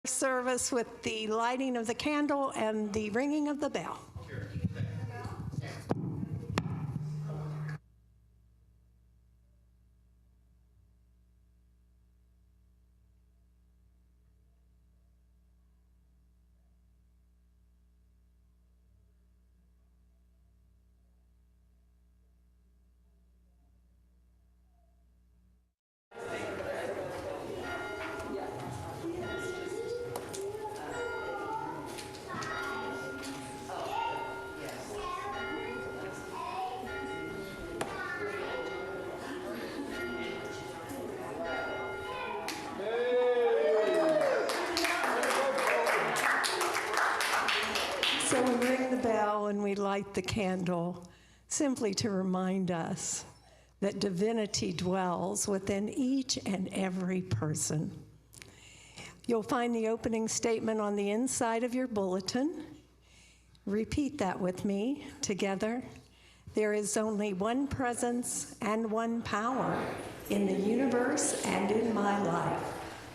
service with the lighting of the candle and the ringing of the bell. So we ring the bell and we light the candle simply to remind us that divinity dwells within each and every person. You'll find the opening statement on the inside of your bulletin. Repeat that with me together. There is only one presence and one power in the universe and in my life,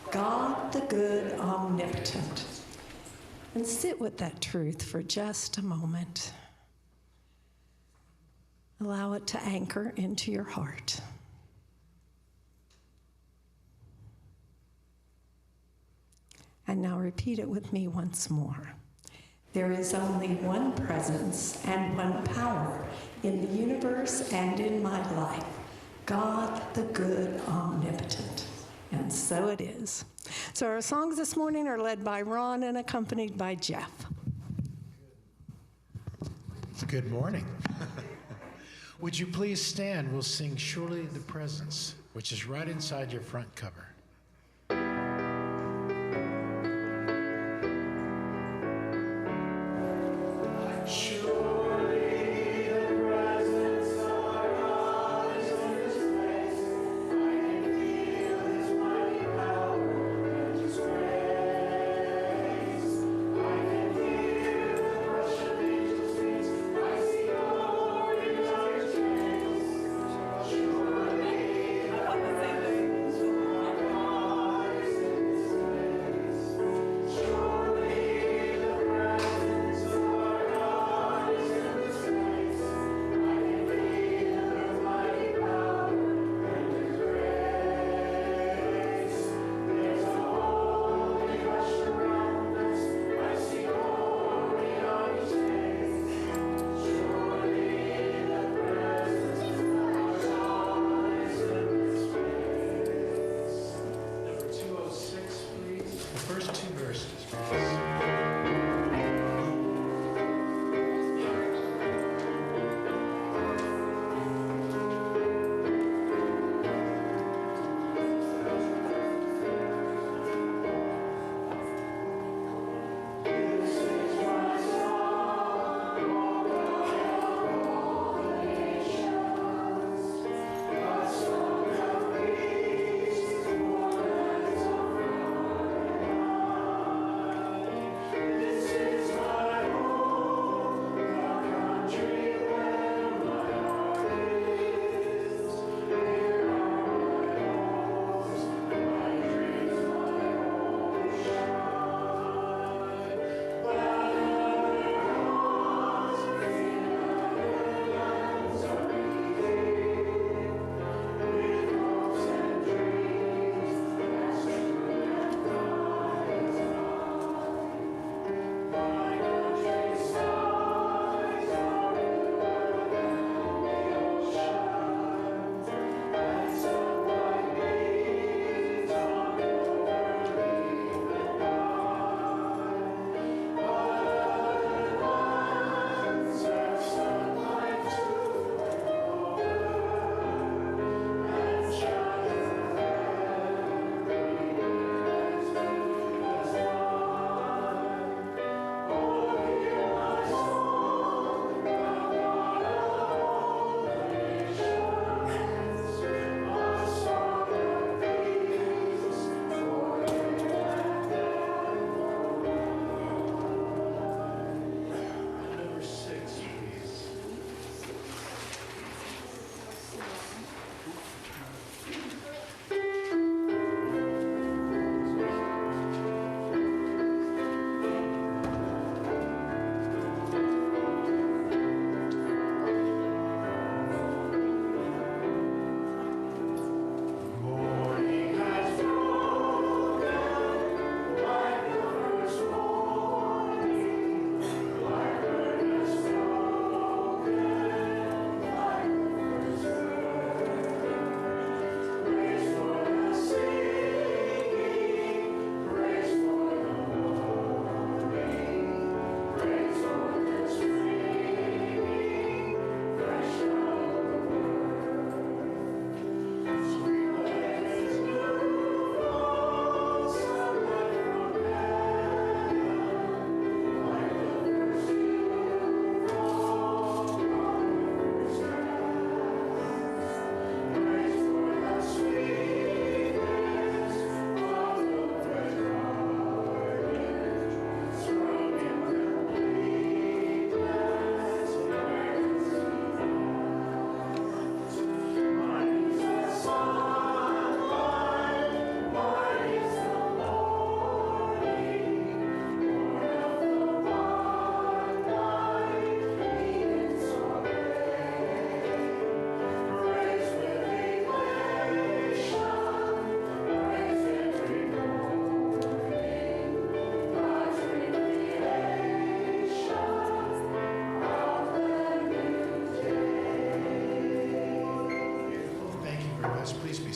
God the good omnipotent. And sit with that truth for just a moment. Allow it to anchor into your heart. And now repeat it with me once more. There is only one presence and one power in the universe and in my life, God the good omnipotent. And so it is. So our songs this morning are led by Ron and accompanied by Jeff. Good morning. Would you please stand? We'll sing Surely the Presence, which is right inside your front cover.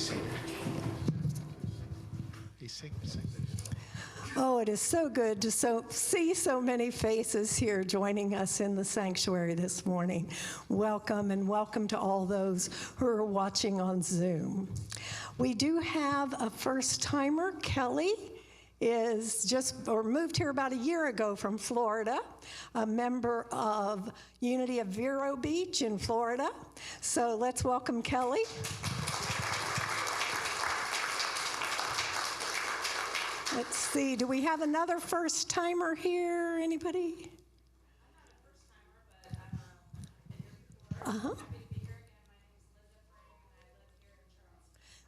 seated. He's seated. Oh, it is so good to see so many faces here joining us in the sanctuary this morning. Welcome, and welcome to all those who are watching on Zoom. We do have a first-timer. Kelly moved here about a year ago from Florida, a member of Unity of Vero Beach in Florida. So let's welcome Kelly. Let's see, do we have another first-timer here? Anybody?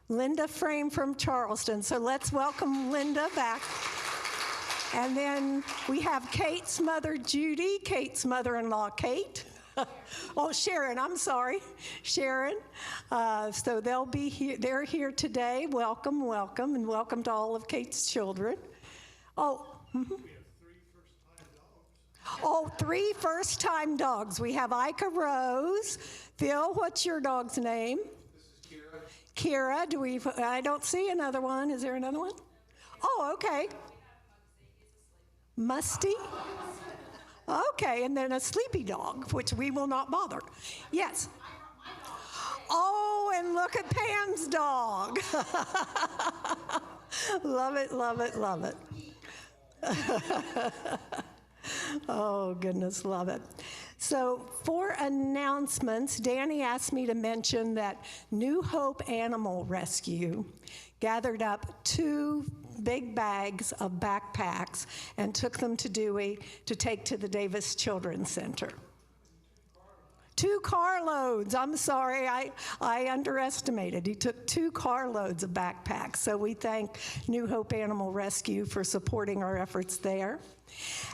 Linda Frame from Charleston. So let's welcome Linda back. And then we have Kate's mother, Judy, Kate's mother-in-law, Kate. Oh, Sharon, I'm sorry, Sharon. So they'll be here. They're here today. Welcome, welcome, and welcome to all of Kate's children. Oh, we have 3 first-time dogs. Oh, 3 first-time dogs. We have Ika Rose. Phil, what's your dog's name? This is Kira. Kira, I don't see another one. Is there another one? Oh, okay. Musty? Okay, and then a sleepy dog, which we will not bother. Yes. Oh, and look at Pam's dog. Love it, love it, love it. Oh, goodness, love it. So for announcements, Danny asked me to mention that New Hope Animal Rescue gathered up 2 big bags of backpacks and took them to Dewey to take to the Davis Children's Center. 2 carloads. I'm sorry, I underestimated. He took 2 carloads of backpacks. So we thank New Hope Animal Rescue for supporting our efforts there.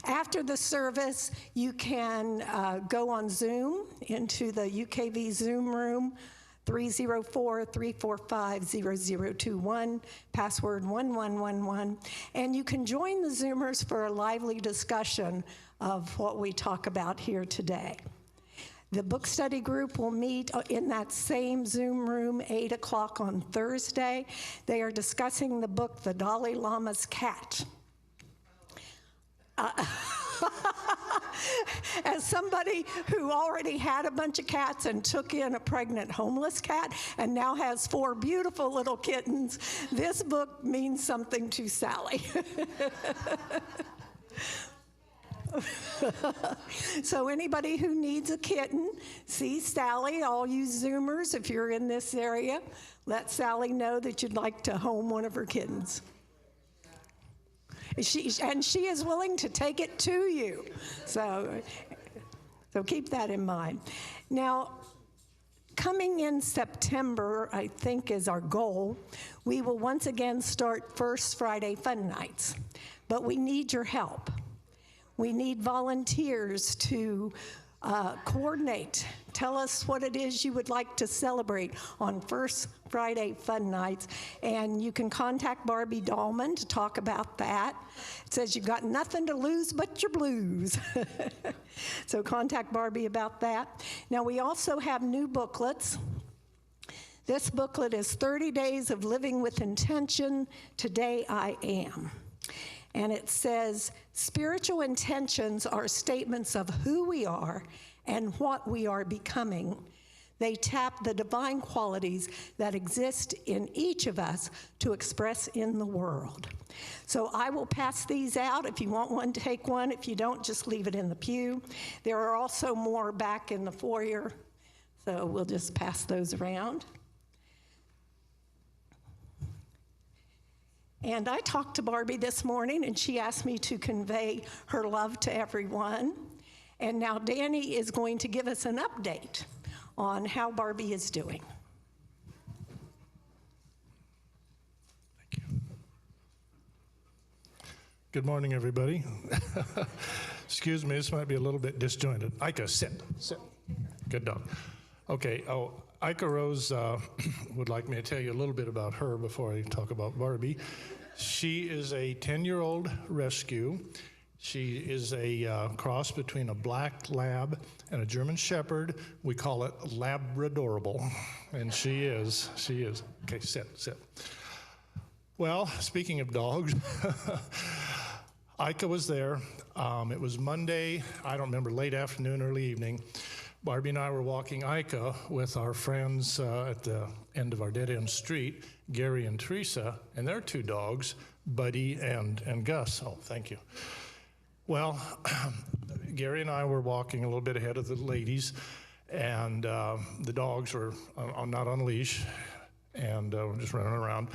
After the service, you can go on Zoom into the UKV Zoom room, 304-345-0021, password 1111, and you can join the Zoomers for a lively discussion of what we talk about here today. The book study group will meet in that same Zoom room, 8 o'clock on Thursday. They are discussing the book, The Dalai Lama's Cat. As somebody who already had a bunch of cats and took in a pregnant homeless cat and now has 4 beautiful little kittens, this book means something to Sally. So anybody who needs a kitten, see Sally. All you Zoomers, if you're in this area, let Sally know that you'd like to home one of her kittens. She is willing to take it to you. So keep that in mind. Now, coming in September, I think is our goal, we will once again start First Friday Fun Nights. But we need your help. We need volunteers to coordinate. Tell us what it is you would like to celebrate on First Friday Fun Nights. And you can contact Barbie Dahlman to talk about that. It says you've got nothing to lose but your blues. So contact Barbie about that. Now, we also have new booklets. This booklet is 30 Days of Living with Intention, Today I Am. And it says, spiritual intentions are statements of who we are and what we are becoming. They tap the divine qualities that exist in each of us to express in the world. So I will pass these out. If you want one, take one. If you don't, just leave it in the pew. There are also more back in the foyer, so we'll just pass those around. And I talked to Barbie this morning, and she asked me to convey her love to everyone. And now Danny is going to give us an update on how Barbie is doing. Thank you. Good morning, everybody. Excuse me, this might be a little bit disjointed. Ika, sit. Good dog. Okay, Ika Rose would like me to tell you a little bit about her before I talk about Barbie. She is a 10-year-old rescue. She is a cross between a black lab and a German shepherd. We call it Labradorable, and she is. Okay, sit. Well, speaking of dogs, Ika was there. It was Monday, I don't remember, late afternoon, early evening. Barbie and I were walking Ika with our friends at the end of our dead-end street, Gary and Teresa, and their two dogs, Buddy and Gus. Oh, thank you. Well, Gary and I were walking a little bit ahead of the ladies, and the dogs were not on leash, and we're just running around.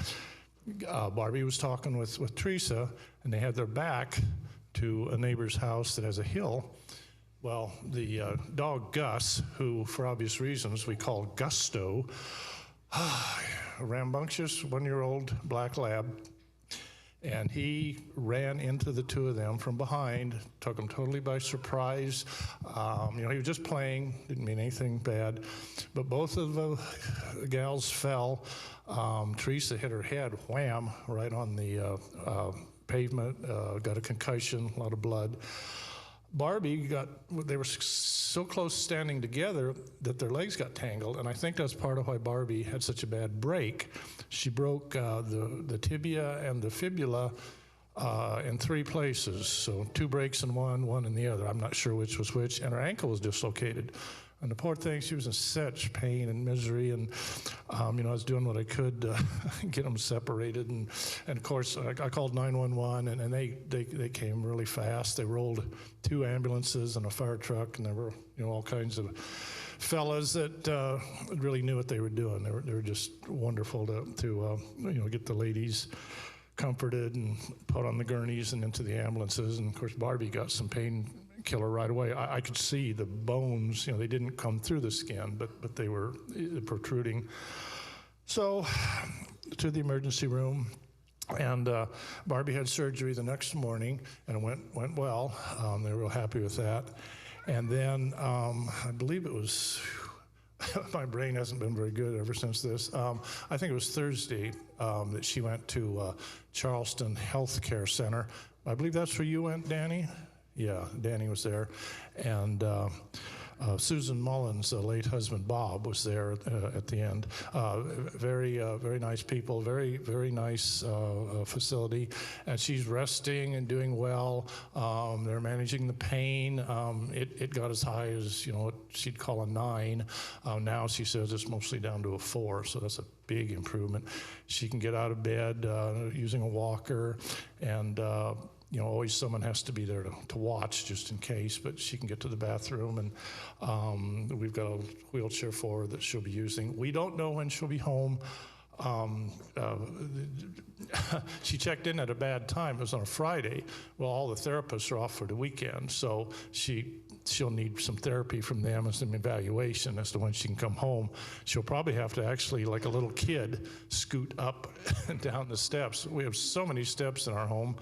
Barbie was talking with Teresa, and they had their back to a neighbor's house that has a hill. Well, the dog Gus, who for obvious reasons we call Gusto, a rambunctious 1-year-old black lab, and he ran into the two of them from behind, took them totally by surprise. He was just playing, didn't mean anything bad, but both of the gals fell. Teresa hit her head, wham, right on the pavement, got a concussion, a lot of blood. Barbie they were so close standing together that their legs got tangled, and I think that's part of why Barbie had such a bad break. She broke the tibia and the fibula in 3 places, so 2 breaks in one in the other. I'm not sure which was which, and her ankle was dislocated. And the poor thing, she was in such pain and misery, and I was doing what I could to get them separated. And of course, I called 911, and they came really fast. They rolled 2 ambulances and a fire truck, and there were all kinds of fellas that really knew what they were doing. They were just wonderful to get the ladies comforted and put on the gurneys and into the ambulances. And of course, Barbie got some painkiller right away. I could see the bones, they didn't come through the skin, but they were protruding. So to the emergency room, and Barbie had surgery the next morning, and it went well. They were real happy with that. And then I believe it was, my brain hasn't been very good ever since this. I think it was Thursday that she went to Charleston Health Care Center. I believe that's where you went, Danny? Yeah, Danny was there. And Susan Mullins' late husband, Bob, was there at the end. Very nice people, very, very nice facility. And she's resting and doing well. They're managing the pain. It got as high as, what she'd call a 9. Now she says it's mostly down to a 4, so that's a big improvement. She can get out of bed using a walker, and always someone has to be there to watch just in case, but she can get to the bathroom, and we've got a wheelchair for her that she'll be using. We don't know when she'll be home. She checked in at a bad time. It was on a Friday. Well, all the therapists are off for the weekend, so she'll need some therapy from them and some evaluation as to when she can come home. She'll probably have to actually, like a little kid, scoot up and down the steps. We have so many steps in our home,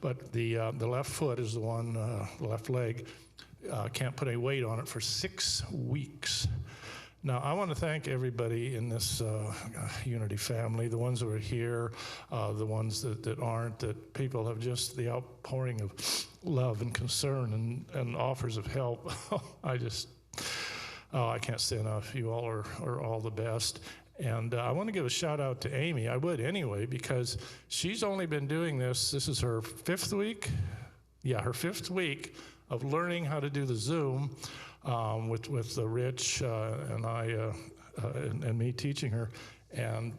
but the left foot is the one, the left leg, can't put any weight on it for 6 weeks. Now, I want to thank everybody in this Unity family, the ones that are here, the ones that aren't, that people have just the outpouring of love and concern and offers of help. I can't say enough. You all are all the best. And I want to give a shout out to Amy. I would anyway, because she's only been doing this. This is her 5th week. Yeah, her 5th week of learning how to do the Zoom. With Rich and I and me teaching her. And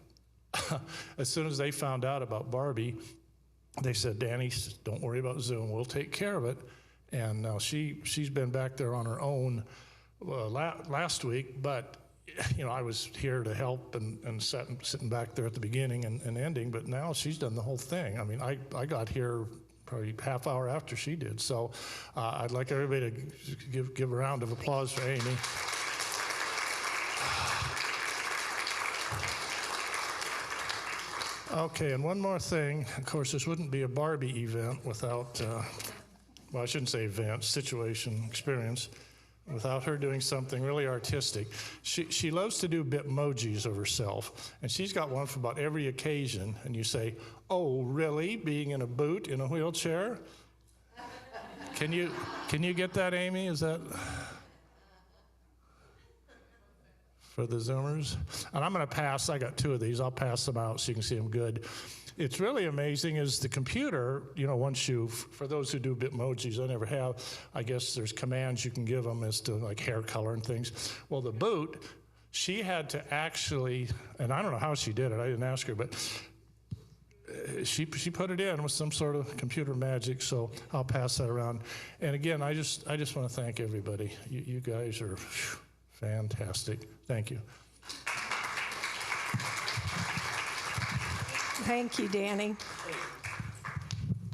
as soon as they found out about Barbie, they said, Danny, don't worry about Zoom, we'll take care of it. And now she's been back there on her own last week, but I was here to help and sitting back there at the beginning and ending, but now she's done the whole thing. I mean, I got here probably half hour after she did. So I'd like everybody to give a round of applause for Amy. Okay, and one more thing. Of course, this wouldn't be a Barbie event without, I shouldn't say event, situation, experience, without her doing something really artistic. She loves to do Bitmojis of herself, and she's got one for about every occasion. And you say, oh, really? Being in a boot, in a wheelchair? Can you get that, Amy? Is that for the Zoomers? And I'm going to pass. I got 2 of these. I'll pass them out so you can see them good. It's really amazing is the computer, once for those who do Bitmojis, I never have, I guess there's commands you can give them as to like hair color and things. Well, the boot, she had to actually, and I don't know how she did it, I didn't ask her, but she put it in with some sort of computer magic, so I'll pass that around. And again, I just want to thank everybody. You guys are fantastic. Thank you. Thank you, Danny.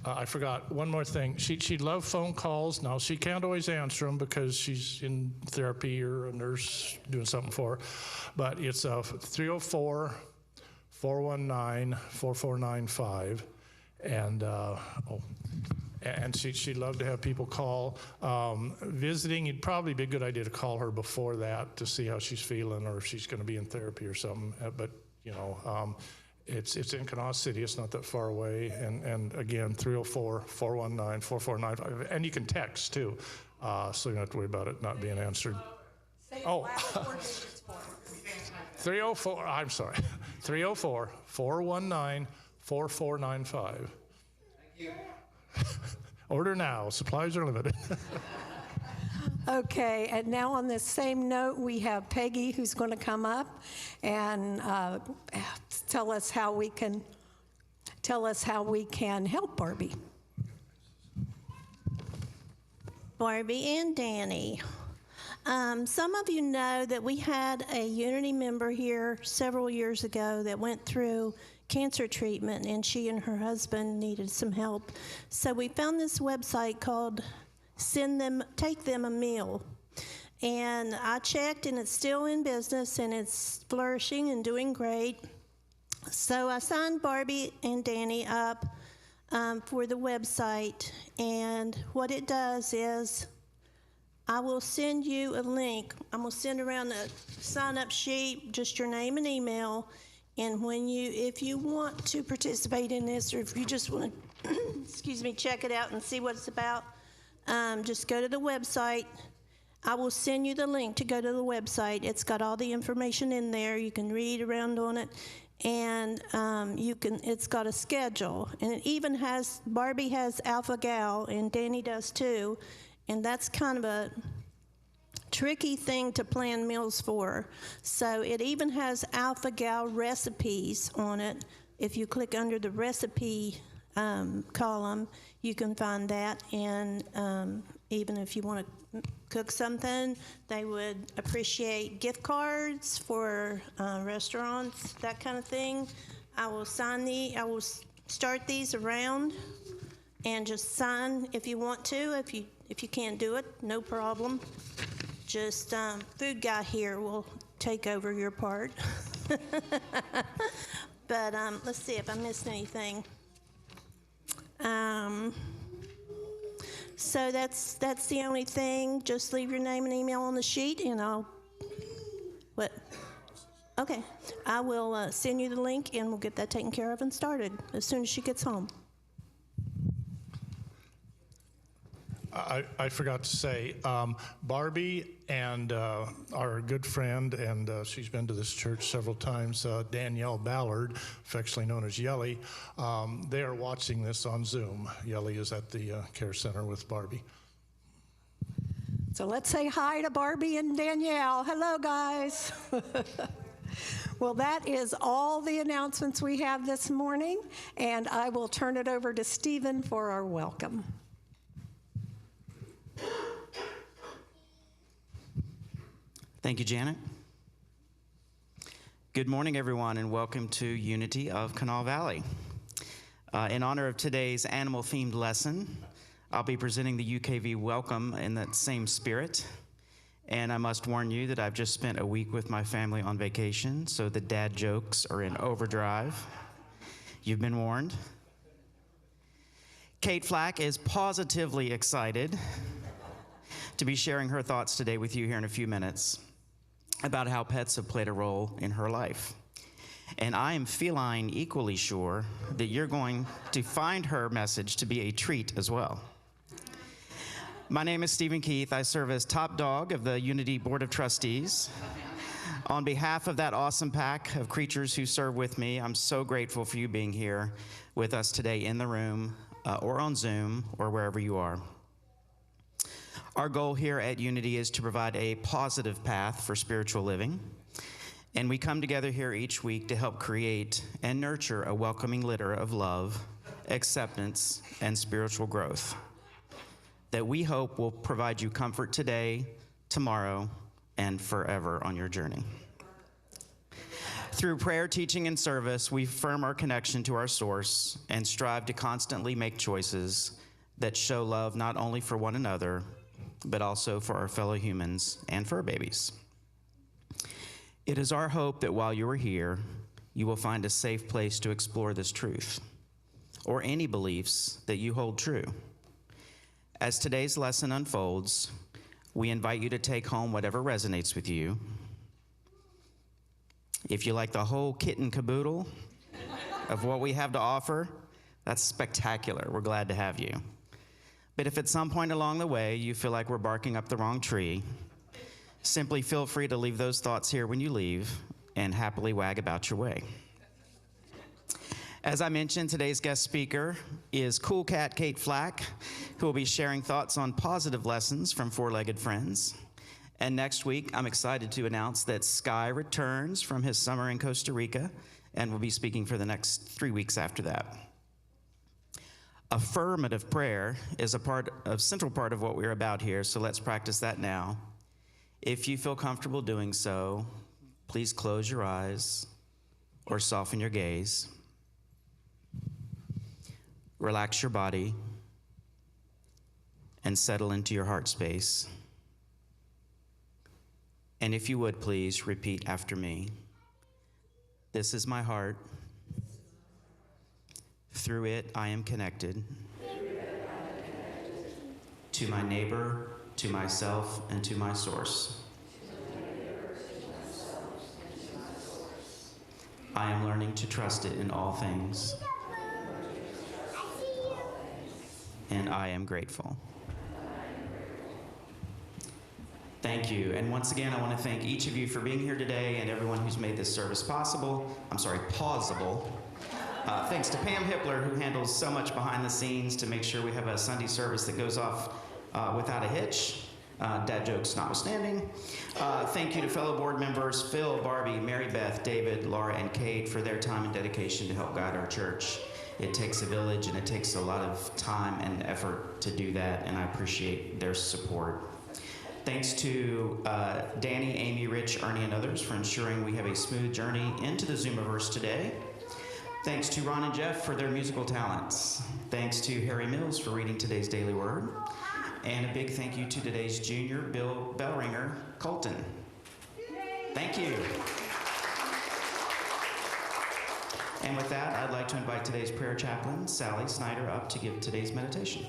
I forgot one more thing. She loved phone calls. Now, she can't always answer them because she's in therapy or a nurse doing something for her. But it's 304-419-4495. And she'd love to have people call. Visiting, it'd probably be a good idea to call her before that to see how she's feeling or if she's going to be in therapy or something. But, it's in Kanawha City. It's not that far away. And again, 304-419-4495. And you can text, too, so you don't have to worry about it not being answered. Oh, 304, I'm sorry, 304-419-4495. Thank you. Order now. Supplies are limited. Okay, and now on this same note, we have Peggy who's going to come up and tell us how we can help Barbie. Barbie and Danny. Some of you know that we had a Unity member here several years ago that went through cancer treatment, and she and her husband needed some help. So we found this website called Take Them a Meal. And I checked, and it's still in business, and it's flourishing and doing great. So I signed Barbie and Danny up for the website, and what it does is I will send you a link. I'm going to send around a sign-up sheet, just your name and email, and if you want to participate in this, or if you just want to, check it out and see what it's about, just go to the website. I will send you the link to go to the website. It's got all the information in there. You can read around on it, and it's got a schedule, and it even Barbie has Alpha Gal, and Danny does too, and that's kind of a tricky thing to plan meals for. So it even has Alpha Gal recipes on it. If you click under the recipe column, you can find that, and even if you want to cook something, they would appreciate gift cards for restaurants, that kind of thing. I will start these around and just sign if you want to. If you can't do it, no problem. Just food guy here will take over your part. But let's see if I missed anything. So that's the only thing. Just leave your name and email on the sheet, and Okay. I will send you the link, and we'll get that taken care of and started as soon as she gets home. I forgot to say, Barbie and our good friend, and she's been to this church several times, Danielle Ballard, affectionately known as Yelly, they are watching this on Zoom. Yelly is at the care center with Barbie. So let's say hi to Barbie and Danielle. Hello, guys. Well, that is all the announcements we have this morning, and I will turn it over to Stephen for our welcome. Thank you, Janet. Good morning, everyone, and welcome to Unity of Kanawha Valley. In honor of today's animal-themed lesson, I'll be presenting the UKV welcome in that same spirit. And I must warn you that I've just spent a week with my family on vacation, so the dad jokes are in overdrive. You've been warned. Kate Flack is positively excited to be sharing her thoughts today with you here in a few minutes about how pets have played a role in her life. And I am feline equally sure that you're going to find her message to be a treat as well. My name is Stephen Keith. I serve as top dog of the Unity Board of Trustees. On behalf of that awesome pack of creatures who serve with me, I'm so grateful for you being here with us today in the room or on Zoom or wherever you are. Our goal here at Unity is to provide a positive path for spiritual living, and we come together here each week to help create and nurture a welcoming litter of love, acceptance, and spiritual growth that we hope will provide you comfort today, tomorrow, and forever on your journey. Through prayer, teaching, and service, we affirm our connection to our source and strive to constantly make choices that show love not only for one another, but also for our fellow humans and fur babies. It is our hope that while you are here, you will find a safe place to explore this truth, or any beliefs that you hold true. As today's lesson unfolds, we invite you to take home whatever resonates with you. If you like the whole kit and caboodle of what we have to offer, that's spectacular. We're glad to have you. But if at some point along the way you feel like we're barking up the wrong tree, simply feel free to leave those thoughts here when you leave and happily wag about your way. As I mentioned, today's guest speaker is Cool Cat Kate Flack, who will be sharing thoughts on positive lessons from four-legged friends. And next week, I'm excited to announce that Sky returns from his summer in Costa Rica and will be speaking for the next 3 weeks after that. Affirmative prayer is a central part of what we're about here, so let's practice that now. If you feel comfortable doing so, please close your eyes or soften your gaze. Relax your body and settle into your heart space. And if you would, please repeat after me. This is my heart. Through it, I am connected to my neighbor, to myself, and to my source. I am learning to trust it in all things, and I am grateful. Thank you. And once again, I want to thank each of you for being here today and everyone who's made this service possible. Pausable. Thanks to Pam Hippler, who handles so much behind the scenes to make sure we have a Sunday service that goes off without a hitch. Dad jokes notwithstanding. Thank you to fellow board members Phil, Barbie, Mary Beth, David, Laura, and Kate for their time and dedication to help guide our church. It takes a village and it takes a lot of time and effort to do that, and I appreciate their support. Thanks to Danny, Amy, Rich, Ernie, and others for ensuring we have a smooth journey into the Zoomiverse today. Thanks to Ron and Jeff for their musical talents. Thanks to Harry Mills for reading today's Daily Word. And a big thank you to today's junior bell ringer, Colton. Thank you. And with that, I'd like to invite today's prayer chaplain, Sally Snyder, up to give today's meditation.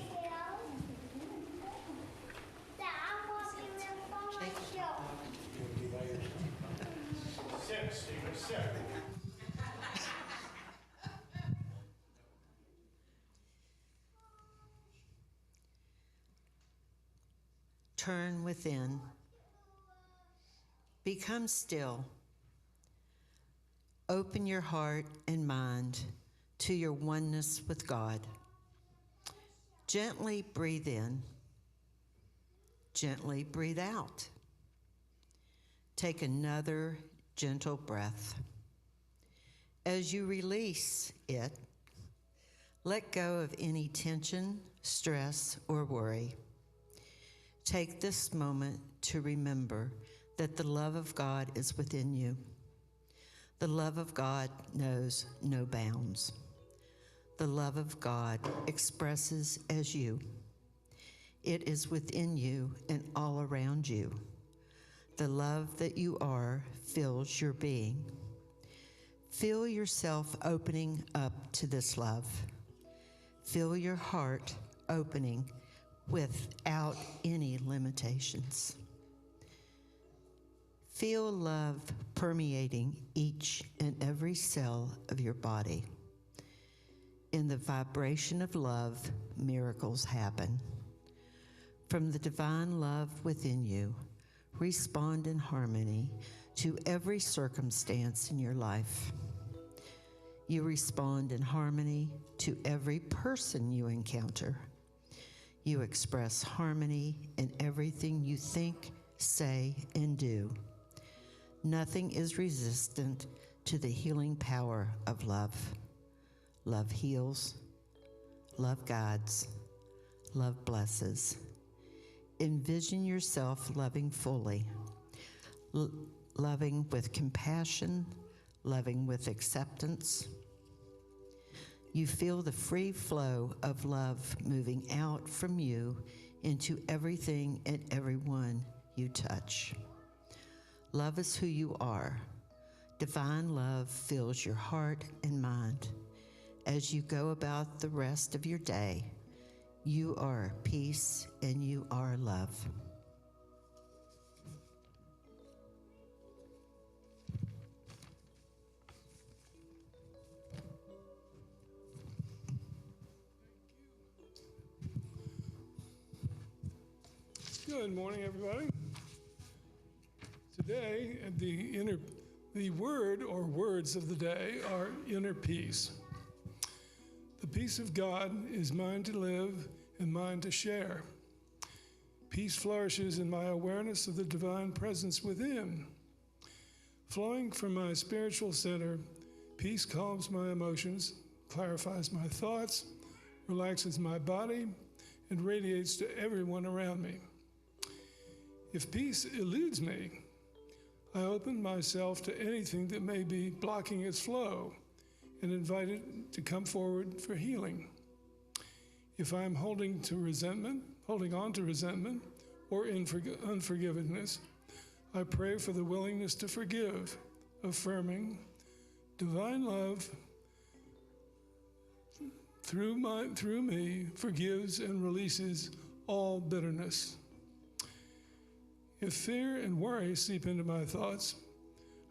Turn within. Become still. Open your heart and mind to your oneness with God. Gently breathe in. Gently breathe out. Take another gentle breath. As you release it, let go of any tension, stress, or worry. Take this moment to remember that the love of God is within you. The love of God knows no bounds. The love of God expresses as you. It is within you and all around you. The love that you are fills your being. Feel yourself opening up to this love. Feel your heart opening without any limitations. Feel love permeating each and every cell of your body. In the vibration of love, miracles happen. From the divine love within you, respond in harmony to every circumstance in your life. You respond in harmony to every person you encounter. You express harmony in everything you think, say, and do. Nothing is resistant to the healing power of love. Love heals, love guides, love blesses. Envision yourself loving fully, loving with compassion, loving with acceptance. You feel the free flow of love moving out from you into everything and everyone you touch. Love is who you are. Divine love fills your heart and mind. As you go about the rest of your day, you are peace and you are love. Good morning, everybody. Today, the word or words of the day are inner peace. The peace of God is mine to live and mine to share. Peace flourishes in my awareness of the divine presence within. Flowing from my spiritual center, peace calms my emotions, clarifies my thoughts, relaxes my body, and radiates to everyone around me. If peace eludes me, I open myself to anything that may be blocking its flow and invite it to come forward for healing. If I'm holding on to resentment or unforgiveness, I pray for the willingness to forgive, affirming divine love through me forgives and releases all bitterness. If fear and worry seep into my thoughts,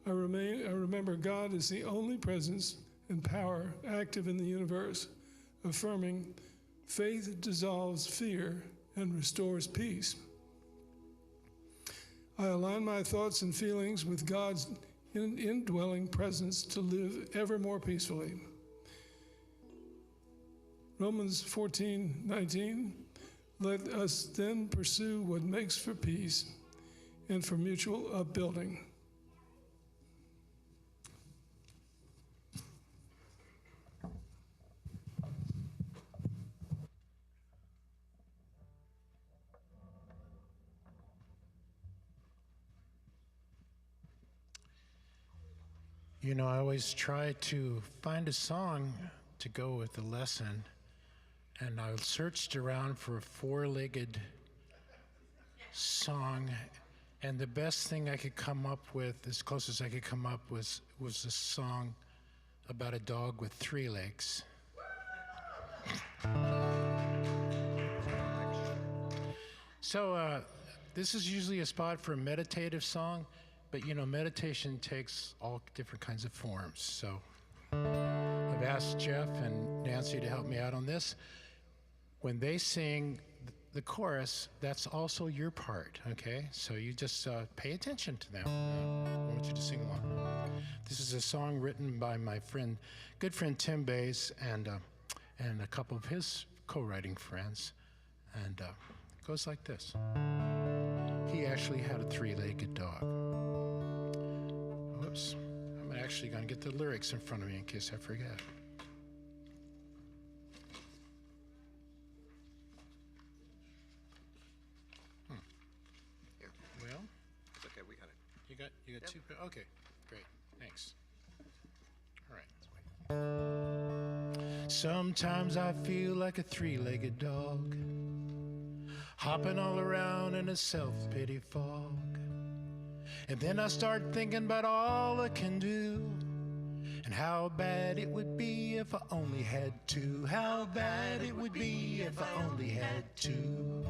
I remember God is the only presence and power active in the universe, affirming faith dissolves fear and restores peace. I align my thoughts and feelings with God's indwelling presence to live ever more peacefully. Romans 14:19, let us then pursue what makes for peace and for mutual upbuilding. You know, I always try to find a song to go with the lesson, and I searched around for a four-legged song, and the best thing I could come up with, as close as I could come up, was a song about a dog with three legs. So this is usually a spot for a meditative song, but you know, meditation takes all different kinds of forms. So I've asked Jeff and Nancy to help me out on this. When they sing the chorus, that's also your part, okay? So you just pay attention to them. I want you to sing along. This is a song written by my good friend Tim Bays and a couple of his co-writing friends, and it goes like this. He actually had a three-legged dog. Whoops, I'm actually going to get the lyrics in front of me in case I forget. Here. Well, It's okay, we got it. you got Yep. two. Okay, great, thanks. All right. Sometimes I feel like a three-legged dog, hopping all around in a self-pity fog. And then I start thinking about all I can do, and how bad it would be if I only had two. How bad it would be if I only had two.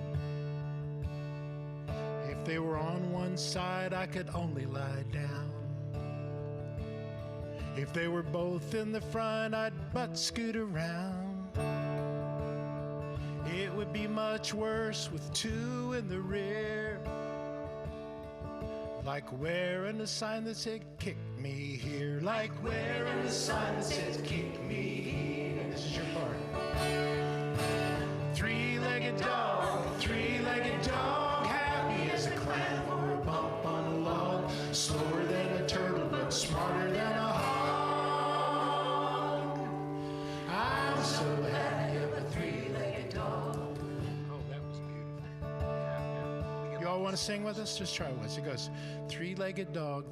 If they were on one side, I could only lie down. If they were both in the front, I'd butt scoot around. It would be much worse with two in the rear. Like wearing a sign that said, kick me here. Like wearing a sign that says, kick me here. This is your part. Three-legged dog, happy as a clam or a bump on a log. Slower than a turtle, but smarter than a hog. I'm so happy I'm a three-legged dog. Oh, that was beautiful. You all want to sing with us? Just try once. It goes, three-legged dog,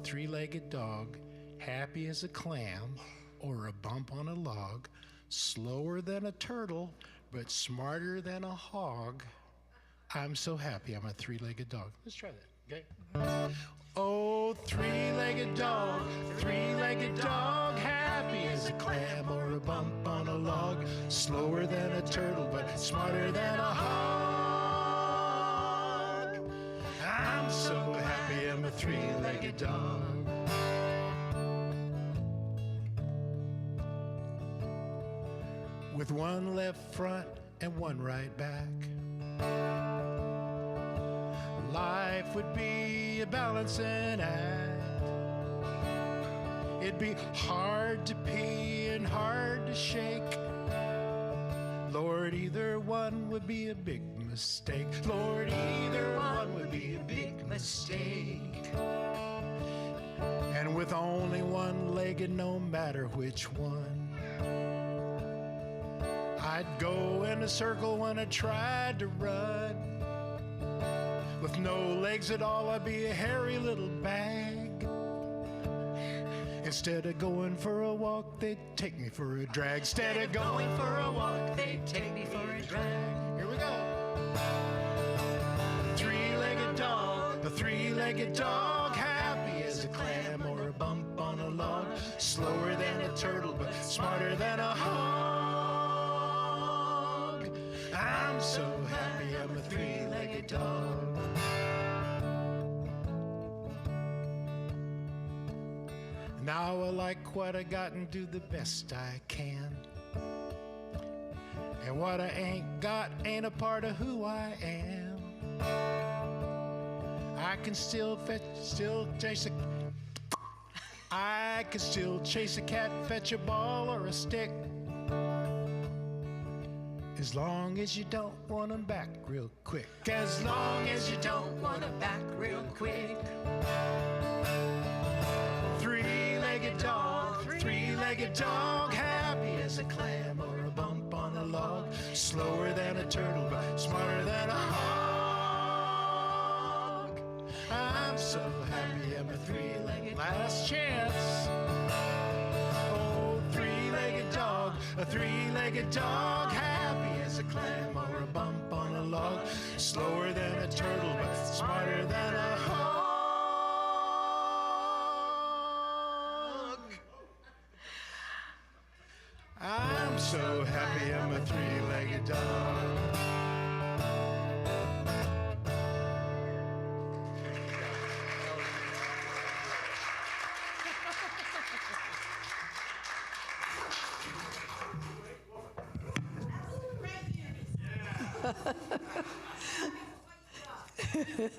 happy as a clam or a bump on a log, slower than a turtle, but smarter than a hog. I'm so happy I'm a three-legged dog. Let's try that, okay? Oh, three-legged dog, happy as a clam or a bump on a log, slower than a turtle, but smarter than a hog. I'm so happy I'm a three-legged dog. With one left front and one right back, life would be a balancing act. It'd be hard to pee and hard to shake. Lord, either one would be a big mistake. Lord, either one would be a big mistake. And with only one leg, and no matter which one, I'd go in a circle when I tried to run. With no legs at all, I'd be a hairy little bag. Instead of going for a walk, they'd take me for a drag. Instead of going for a walk, they'd take me for a drag. Here we go. A three-legged dog, happy as a clam or a bump on a log, slower than a turtle, but smarter than a hog. I'm so happy I'm a three-legged dog. Now I like what I got and do the best I can. And what I ain't got ain't a part of who I am. I can still chase a cat, fetch a ball or a stick. As long as you don't want 'em back real quick. As long as you don't want 'em back real quick. Three-legged dog, happy as a clam or a bump on a log, slower than a turtle, but smarter than a hog. I'm so happy I'm a three-legged last chance. Oh, a three-legged dog, happy as a clam or a bump on a log, slower than a turtle, but smarter than a hog. I'm so happy I'm a three-legged dog.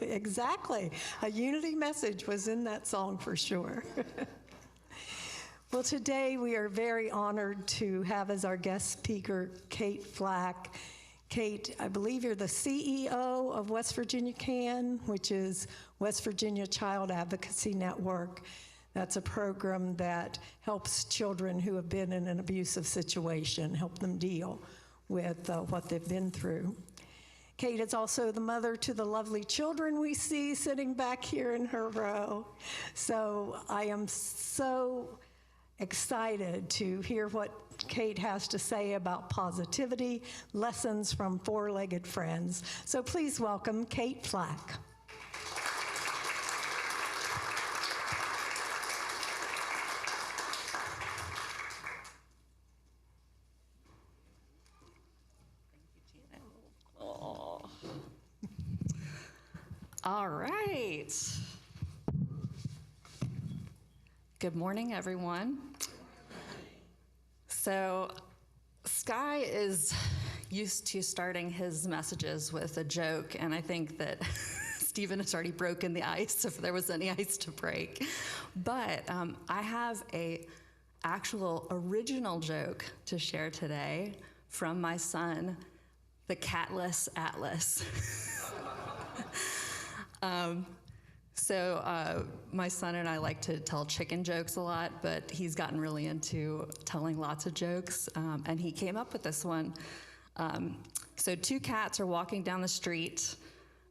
Exactly. A unity message was in that song for sure. Well, today we are very honored to have as our guest speaker Kate Flack. Kate, I believe you're the CEO of West Virginia CAN, which is West Virginia Child Advocacy Network. That's a program that helps children who have been in an abusive situation, help them deal with what they've been through. Kate is also the mother to the lovely children we see sitting back here in her row. So I am so excited to hear what Kate has to say about positivity, lessons from four-legged friends. So please welcome Kate Flack. All right. Good morning, everyone. So, Sky is used to starting his messages with a joke, and I think that Stephen has already broken the ice if there was any ice to break. But I have a actual original joke to share today from my son, the catless Atlas. So my son and I like to tell chicken jokes a lot, but he's gotten really into telling lots of jokes, and he came up with this one. So two cats are walking down the street.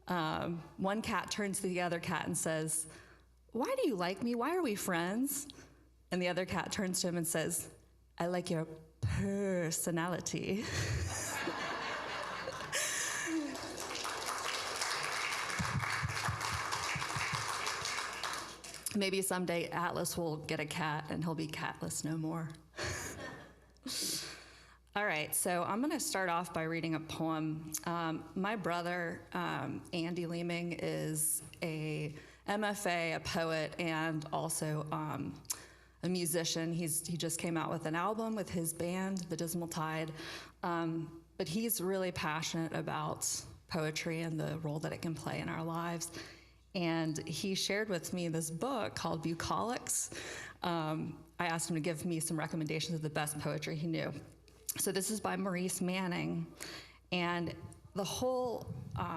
One cat turns to the other cat and says, "Why do you like me? Why are we friends?" And the other cat turns to him and says, "I like your personality." Maybe someday Atlas will get a cat and he'll be catless no more. All right, so I'm going to start off by reading a poem. My brother, Andy Leeming, is a MFA, a poet, and also a musician. He just came out with an album with his band, The Dismal Tide, but he's really passionate about poetry and the role that it can play in our lives. And he shared with me this book called Bucolics. I asked him to give me some recommendations of the best poetry he knew. So this is by Maurice Manning, and the whole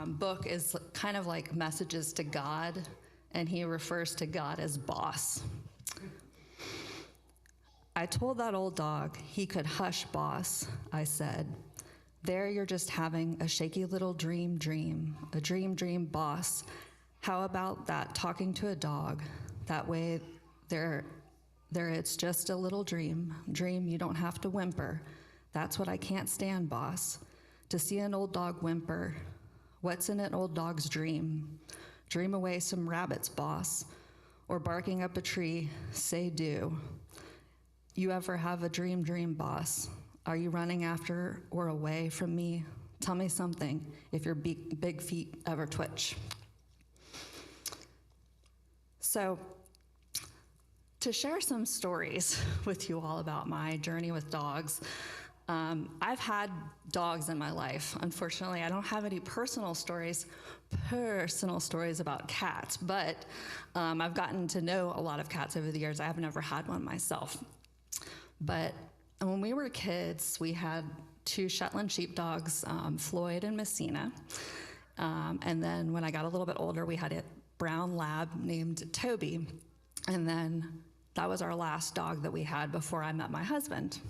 book is kind of like messages to God, and he refers to God as boss. "I told that old dog he could hush, boss," I said. "There you're just having a shaky little dream, a dream, boss. How about that, talking to a dog? That way there it's just a little dream, you don't have to whimper. That's what I can't stand, boss. To see an old dog whimper. What's in an old dog's dream? Dream away some rabbits, boss. Or barking up a tree, say do. You ever have a dream, boss? Are you running after or away from me? Tell me something if your big feet ever twitch." So, to share some stories with you all about my journey with dogs, I've had dogs in my life. Unfortunately, I don't have any personal stories about cats, but I've gotten to know a lot of cats over the years. I have never had one myself. But when we were kids, we had two Shetland sheepdogs, Floyd and Messina. And then when I got a little bit older, we had a brown lab named Toby. And then that was our last dog that we had before I met my husband.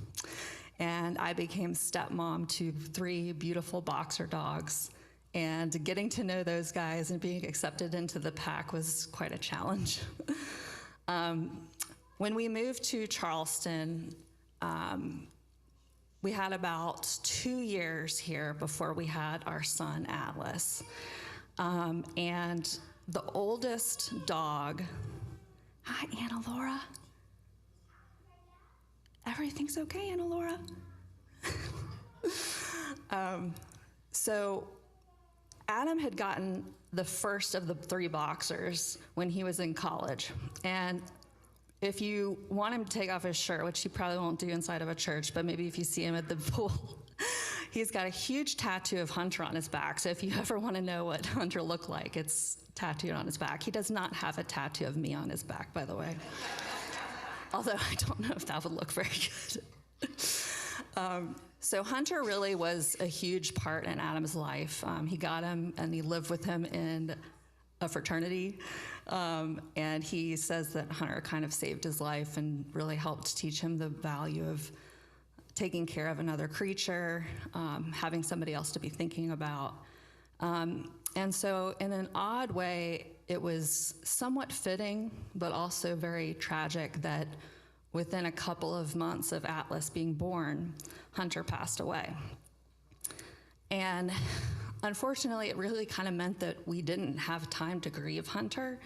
And I became stepmom to 3 beautiful boxer dogs. And getting to know those guys and being accepted into the pack was quite a challenge. When we moved to Charleston, we had about 2 years here before we had our son, Atlas. And the oldest dog, hi, Anna Laura. Everything's okay, Anna Laura. So Adam had gotten the first of the 3 boxers when he was in college. And if you want him to take off his shirt, which he probably won't do inside of a church, but maybe if you see him at the pool, he's got a huge tattoo of Hunter on his back. So if you ever want to know what Hunter looked like, it's tattooed on his back. He does not have a tattoo of me on his back, by the way. Although I don't know if that would look very good. So Hunter really was a huge part in Adam's life. He got him and he lived with him in a fraternity. And he says that Hunter kind of saved his life and really helped teach him the value of taking care of another creature, having somebody else to be thinking about. And so in an odd way, it was somewhat fitting, but also very tragic that within a couple of months of Atlas being born, Hunter passed away. And unfortunately, it really kind of meant that we didn't have time to grieve Hunter.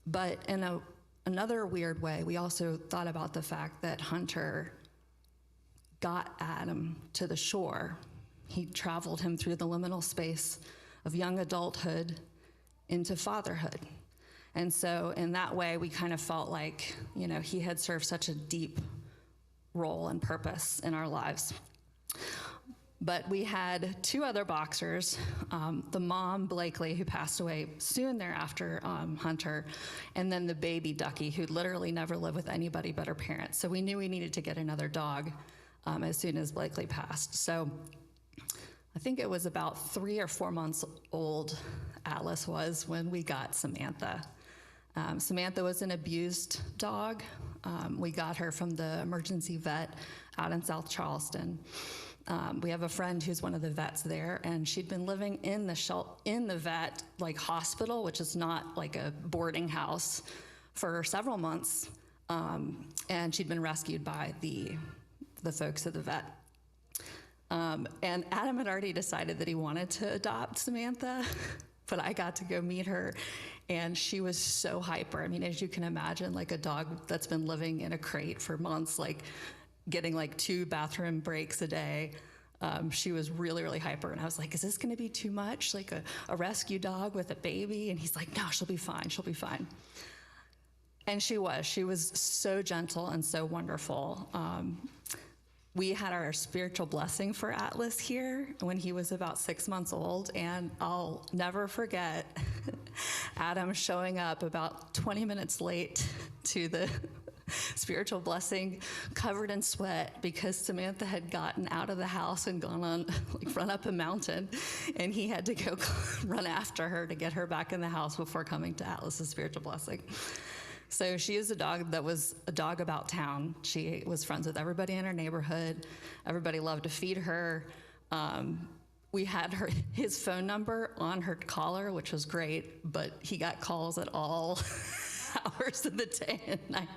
But in another weird way, we also thought about the fact that Hunter got Adam to the shore. He traveled him through the liminal space of young adulthood into fatherhood. And so in that way, we kind of felt like, you know, he had served such a deep role and purpose in our lives. But we had 2 other boxers, the mom, Blakely, who passed away soon thereafter, Hunter, and then the baby Ducky, who literally never lived with anybody but her parents. So we knew we needed to get another dog as soon as Blakely passed. So I think it was about 3 or 4 months old, Atlas was, when we got Samantha. Samantha was an abused dog. We got her from the emergency vet out in South Charleston. We have a friend who's one of the vets there, and she'd been living in the vet like hospital, which is not like a boarding house, for several months. And she'd been rescued by the folks at the vet. And Adam had already decided that he wanted to adopt Samantha, but I got to go meet her, and she was so hyper. I mean, as you can imagine, like a dog that's been living in a crate for months, like getting like 2 bathroom breaks a day. She was really, really hyper. And I was like, is this gonna be too much? Like a rescue dog with a baby? And he's like, no, she'll be fine, she'll be fine. And she was so gentle and so wonderful. We had our spiritual blessing for Atlas here when he was about 6 months old, and I'll never forget Adam showing up about 20 minutes late to the spiritual blessing, covered in sweat, because Samantha had gotten out of the house and gone on, like, run up a mountain, and he had to go run after her to get her back in the house before coming to Atlas's spiritual blessing. So she is a dog that was a dog about town. She was friends with everybody in her neighborhood. Everybody loved to feed her. We had his phone number on her collar, which was great, but he got calls at all hours of the day and night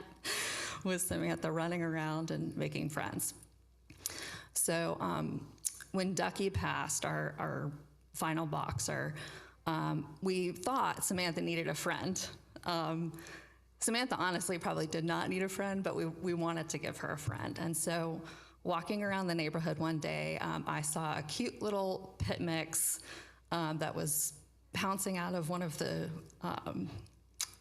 with Samantha running around and making friends. So when Ducky passed, our final boxer, we thought Samantha needed a friend. Samantha honestly probably did not need a friend, but we wanted to give her a friend. And so walking around the neighborhood one day, I saw a cute little pit mix that was pouncing out of one of the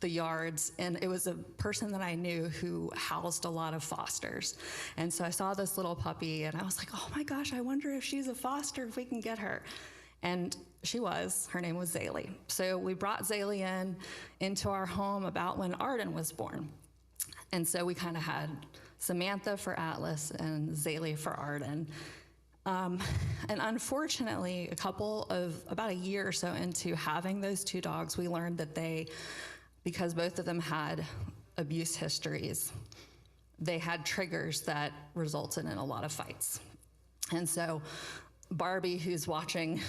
yards, and it was a person that I knew who housed a lot of fosters. And so I saw this little puppy, and I was like, oh my gosh, I wonder if she's a foster, if we can get her. And she was. Her name was Zaylee. So we brought Zaylee into our home about when Arden was born. And so we kind of had Samantha for Atlas and Zaylee for Arden. And unfortunately, about a year or so into having those 2 dogs, we learned that because both of them had abuse histories, they had triggers that resulted in a lot of fights. And so Barbie, who's watching,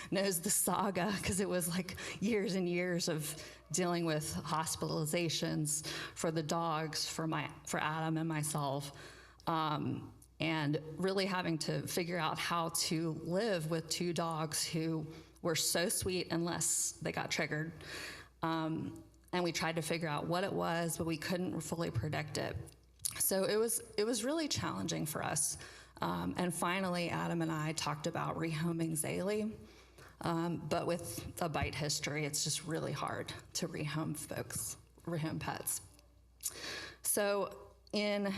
knows the saga, because it was like years and years of dealing with hospitalizations for the dogs, for Adam and myself, and really having to figure out how to live with 2 dogs who were so sweet unless they got triggered. And we tried to figure out what it was, but we couldn't fully predict it. So it was really challenging for us. And finally, Adam and I talked about rehoming Zaylee, but with a bite history, it's just really hard to rehome pets. So in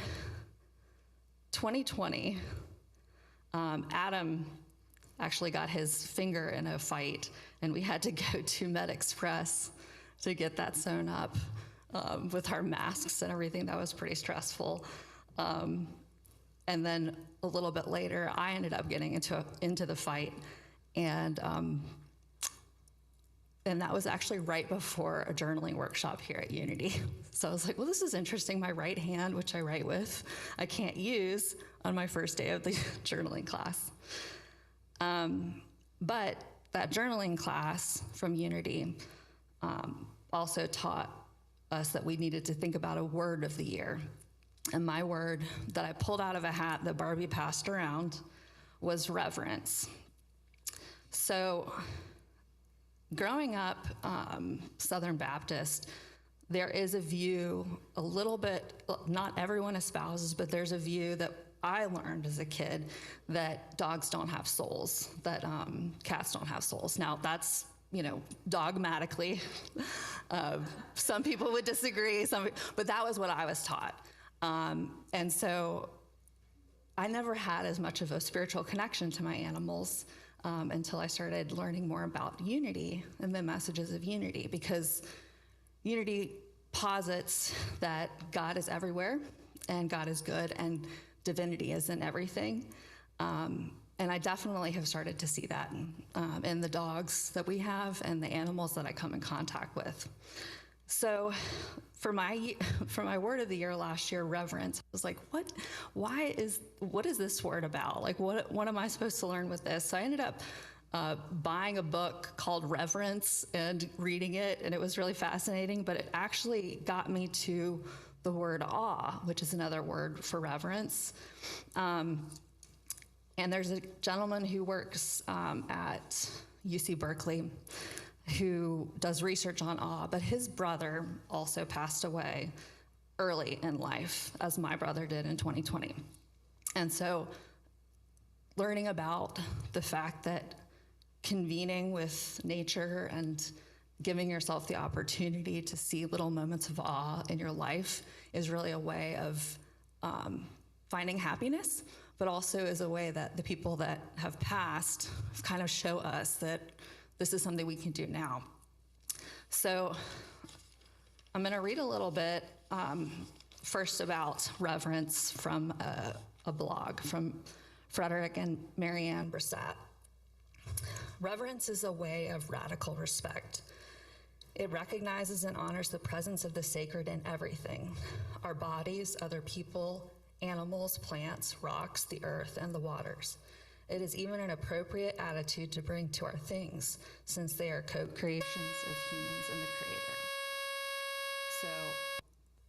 2020, Adam actually got his finger in a fight, and we had to go to Med Express to get that sewn up with our masks and everything. That was pretty stressful. And then a little bit later, I ended up getting into the fight, and that was actually right before a journaling workshop here at Unity. So I was like, well, this is interesting. My right hand, which I write with, I can't use on my first day of the journaling class. But that journaling class from Unity also taught us that we needed to think about a word of the year. And my word that I pulled out of a hat that Barbie passed around was reverence. So growing up Southern Baptist, there is a view, a little bit, not everyone espoused, but there's a view that I learned as a kid that dogs don't have souls, that cats don't have souls. Now that's, dogmatically, some people would disagree, but that was what I was taught. And so I never had as much of a spiritual connection to my animals until I started learning more about unity and the messages of unity, because unity posits that God is everywhere and God is good and divinity is in everything. And I definitely have started to see that in the dogs that we have and the animals that I come in contact with. So for my word of the year last year, reverence, I was like, what is this word about? Like, what am I supposed to learn with this? So I ended up buying a book called Reverence and reading it, and it was really fascinating, but it actually got me to the word awe, which is another word for reverence. And there's a gentleman who works at UC Berkeley who does research on awe, but his brother also passed away early in life, as my brother did in 2020. And so learning about the fact that convening with nature and giving yourself the opportunity to see little moments of awe in your life is really a way of finding happiness, but also is a way that the people that have passed kind of show us that this is something we can do now. So I'm going to read a little bit first about reverence from a blog from Frederick and Marianne Brissat. Reverence is a way of radical respect. It recognizes and honors the presence of the sacred in everything: our bodies, other people, animals, plants, rocks, the earth, and the waters. It is even an appropriate attitude to bring to our things, since they are co-creations of humans and the Creator. So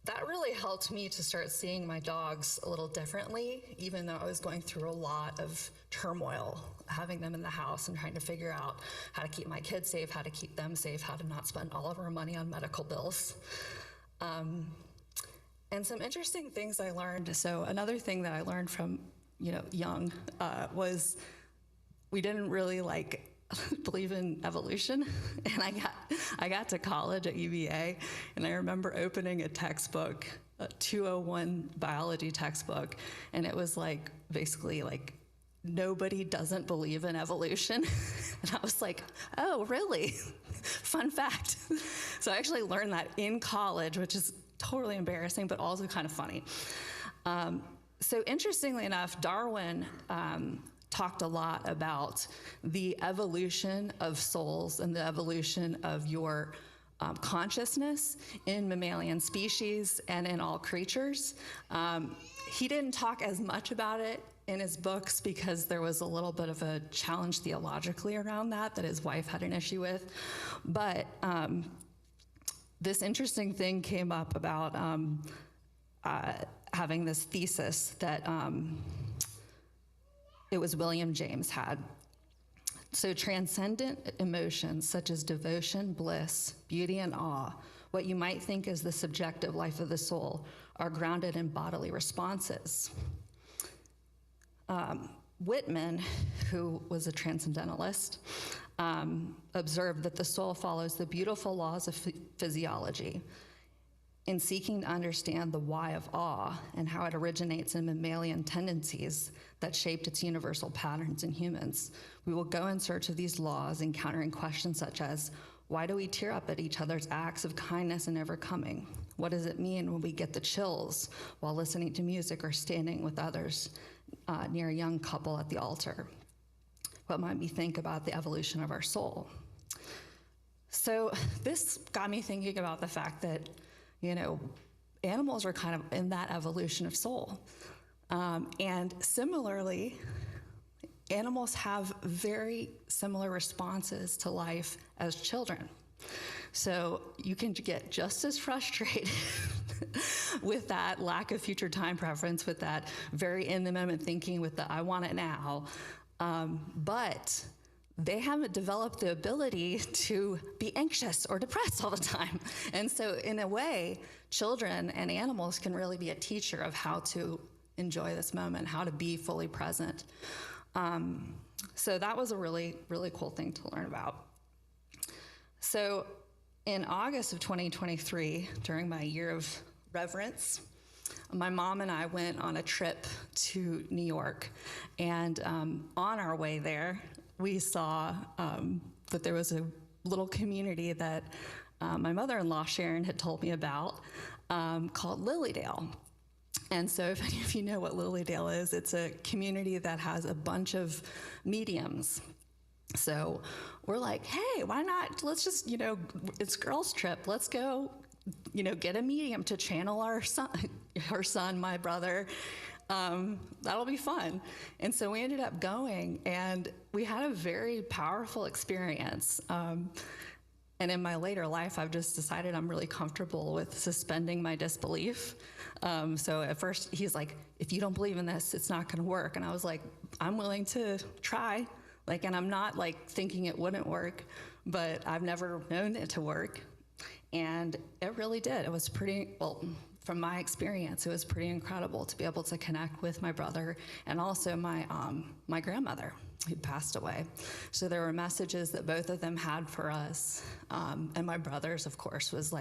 that really helped me to start seeing my dogs a little differently, even though I was going through a lot of turmoil, having them in the house and trying to figure out how to keep my kids safe, how to keep them safe, how to not spend all of our money on medical bills. And some interesting things I learned. So another thing that I learned from young was we didn't really believe in evolution. And I got to college at UVA, and I remember opening a textbook, a 201 biology textbook, and it was basically nobody doesn't believe in evolution. And I was like, oh, really? Fun fact. So I actually learned that in college, which is totally embarrassing, but also kind of funny. So interestingly enough, Darwin talked a lot about the evolution of souls and the evolution of your consciousness in mammalian species and in all creatures. He didn't talk as much about it in his books because there was a little bit of a challenge theologically around that his wife had an issue with. But this interesting thing came up about having this thesis that it was William James had. So transcendent emotions such as devotion, bliss, beauty, and awe, what you might think is the subjective life of the soul, are grounded in bodily responses. Whitman, who was a transcendentalist, observed that the soul follows the beautiful laws of physiology. In seeking to understand the why of awe and how it originates in mammalian tendencies that shaped its universal patterns in humans, we will go in search of these laws, encountering questions such as, why do we tear up at each other's acts of kindness and overcoming? What does it mean when we get the chills while listening to music or standing with others near a young couple at the altar? What might we think about the evolution of our soul? So this got me thinking about the fact that animals are kind of in that evolution of soul. And similarly, animals have very similar responses to life as children. So you can get just as frustrated with that lack of future time preference, with that very in-the-moment thinking, with the I want it now. But they haven't developed the ability to be anxious or depressed all the time. And so in a way, children and animals can really be a teacher of how to enjoy this moment, how to be fully present. So that was a really, really cool thing to learn about. So in August of 2023, during my year of reverence, my mom and I went on a trip to New York, and on our way there, we saw that there was a little community that my mother-in-law, Sharon, had told me about called Lilydale. And so if any of you know what Lilydale is, it's a community that has a bunch of mediums. So we're like, hey, why not? Let's just, it's girls' trip. Let's go, get a medium to channel our son, my brother. That'll be fun. And so we ended up going, and we had a very powerful experience. And in my later life, I've just decided I'm really comfortable with suspending my disbelief. So at first, he's like, if you don't believe in this, it's not going to work. And I was like, I'm willing to try. And I'm not thinking it wouldn't work, but I've never known it to work. And it really did. It was pretty, well, from my experience, it was pretty incredible to be able to connect with my brother and also my grandmother, who passed away. So there were messages that both of them had for us. And my brother's, of course, was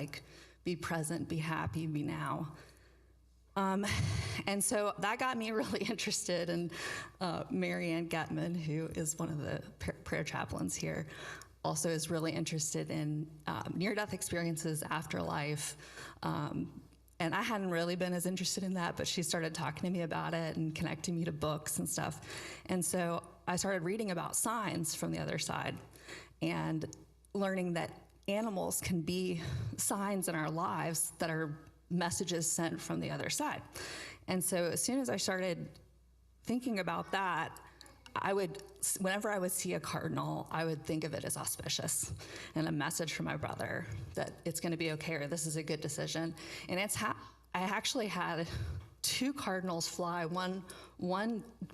be present, be happy, be now. And so that got me really interested in Mary Ann Getman, who is one of the prayer chaplains here, also is really interested in near-death experiences, afterlife. And I hadn't really been as interested in that, but she started talking to me about it and connecting me to books and stuff. And so I started reading about signs from the other side and learning that animals can be signs in our lives that are messages sent from the other side. And so as soon as I started thinking about that, whenever I would see a cardinal, I would think of it as auspicious and a message from my brother that it's going to be okay, or this is a good decision. And I actually had 2 cardinals fly, one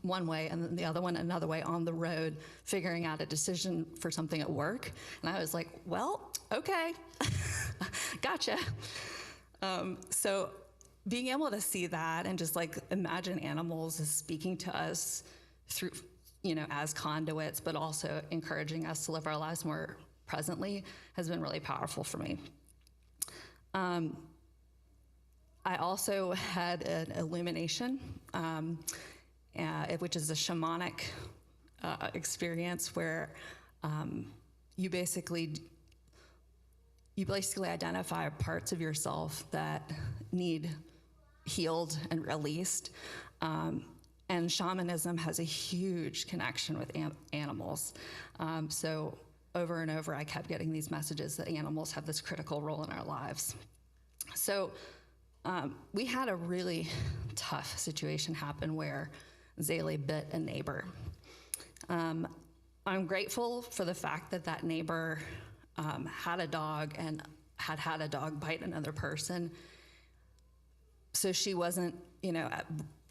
way and then the other one another way on the road, figuring out a decision for something at work. And I was like, well, okay, gotcha. So being able to see that and just imagine animals as speaking to us through, as conduits, but also encouraging us to live our lives more presently has been really powerful for me. I also had an illumination, which is a shamanic experience where you basically identify parts of yourself that need healed and released. And shamanism has a huge connection with animals. So over and over, I kept getting these messages that animals have this critical role in our lives. So we had a really tough situation happen where Zaylee bit a neighbor. I'm grateful for the fact that neighbor had a dog and had a dog bite another person. So she wasn't,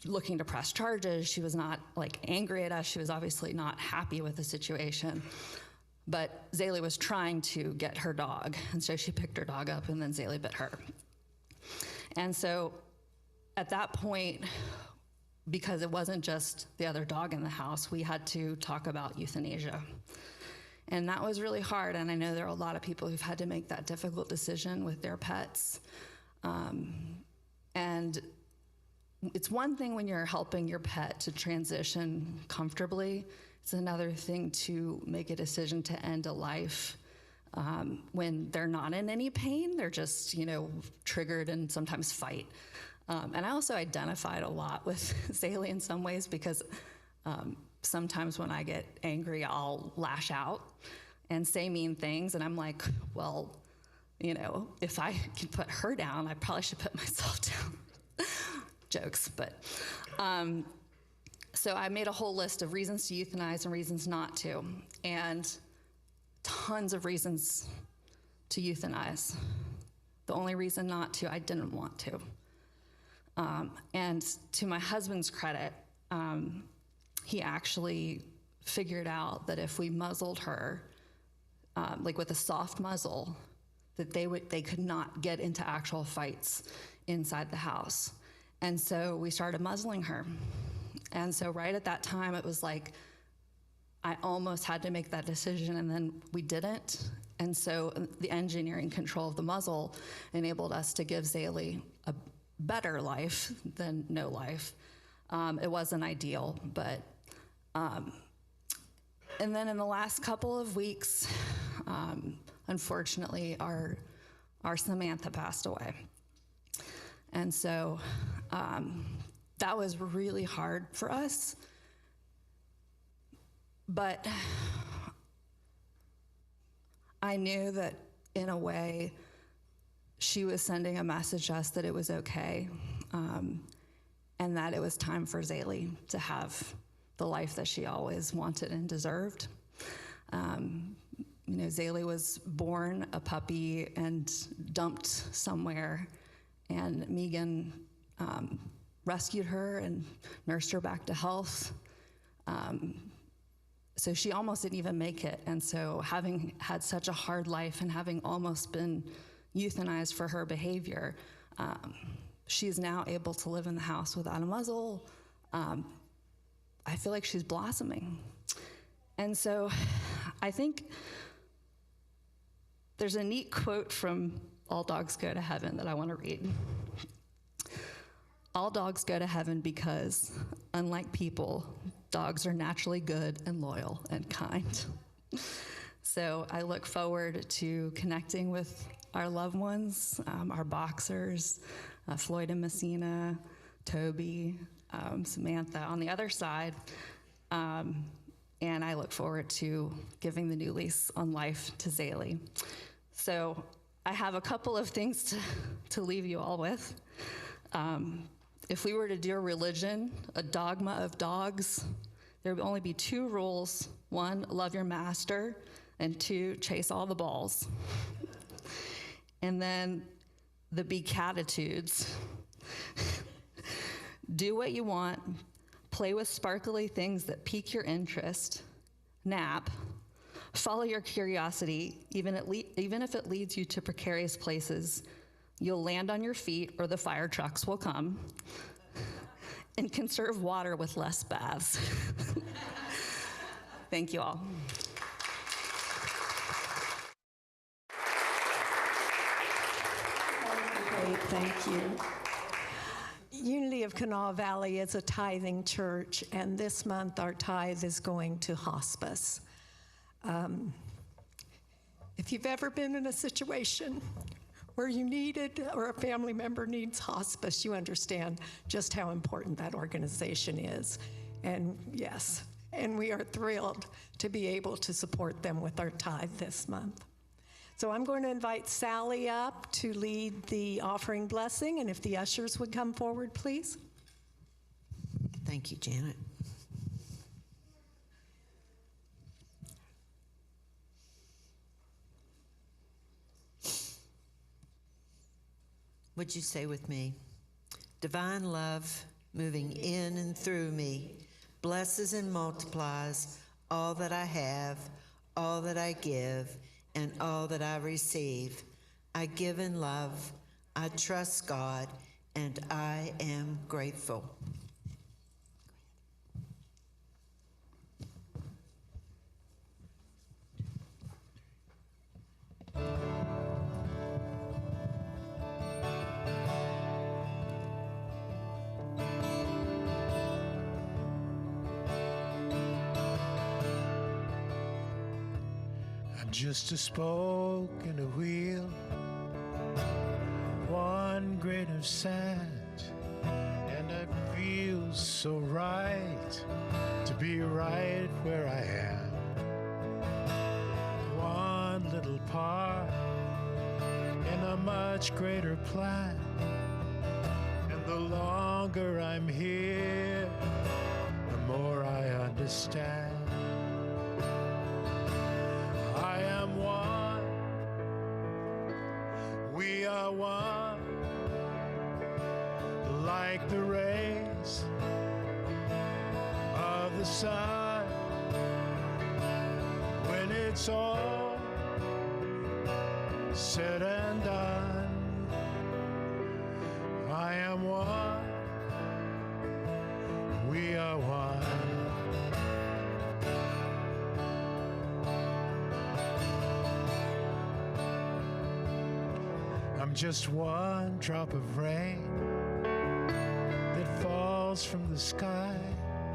looking to press charges. She was not angry at us. She was obviously not happy with the situation. But Zaylee was trying to get her dog. And so she picked her dog up and then Zaylee bit her. And so at that point, because it wasn't just the other dog in the house, we had to talk about euthanasia. And that was really hard. And I know there are a lot of people who've had to make that difficult decision with their pets. And it's one thing when you're helping your pet to transition comfortably. It's another thing to make a decision to end a life when they're not in any pain. They're just, triggered and sometimes fight. And I also identified a lot with Zaylee in some ways because sometimes when I get angry, I'll lash out and say mean things. And I'm like, well, if I can put her down, I probably should put myself down. Jokes, but so I made a whole list of reasons to euthanize and reasons not to, and tons of reasons to euthanize. The only reason not to, I didn't want to. And to my husband's credit, he actually figured out that if we muzzled her, with a soft muzzle, that they could not get into actual fights inside the house. And so we started muzzling her. And so right at that time, it was I almost had to make that decision, and then we didn't. And so the engineering control of the muzzle enabled us to give Zaylee better life than no life. It wasn't ideal, but, and then in the last couple of weeks, unfortunately, our Samantha passed away. And so that was really hard for us. But I knew that in a way, she was sending a message to us that it was okay, and that it was time for Zaylee to have the life that she always wanted and deserved. Zaylee was born a puppy and dumped somewhere, and Megan rescued her and nursed her back to health. So she almost didn't even make it. And so having had such a hard life and having almost been euthanized for her behavior, she's now able to live in the house without a muzzle. I feel like she's blossoming. And so I think there's a neat quote from All Dogs Go to Heaven that I want to read. All dogs go to heaven because, unlike people, dogs are naturally good and loyal and kind. So I look forward to connecting with our loved ones, our boxers, Floyd and Messina, Toby, Samantha on the other side. And I look forward to giving the new lease on life to Zaylee. So I have a couple of things to leave you all with. If we were to do a religion, a dogma of dogs, there would only be 2 rules. 1, love your master, and 2, chase all the balls. And then the Beatitudes. Do what you want, play with sparkly things that pique your interest, nap, follow your curiosity, even if it leads you to precarious places. You'll land on your feet or the fire trucks will come, and conserve water with less baths. Thank you all. Great, thank you. Unity of Kanawha Valley is a tithing church, and this month our tithe is going to hospice. If you've ever been in a situation where you needed, or a family member needs hospice, you understand just how important that organization is. And yes, and we are thrilled to be able to support them with our tithe this month. So I'm going to invite Sally up to lead the offering blessing, and if the ushers would come forward, please. Thank you, Janet. Would you say with me, divine love moving in and through me, blesses and multiplies all that I have, all that I give, and all that I receive. I give in love, I trust God, and I am grateful. Just a spoke and a wheel, one grain of sand, and I feel so right to be right where I am. One little part in a much greater plan, and the longer I'm here, the more I understand. I am one, we are one, like the rays of the sun. When it's all said and done, I am one, we are one. I'm just one drop of rain falls from the sky,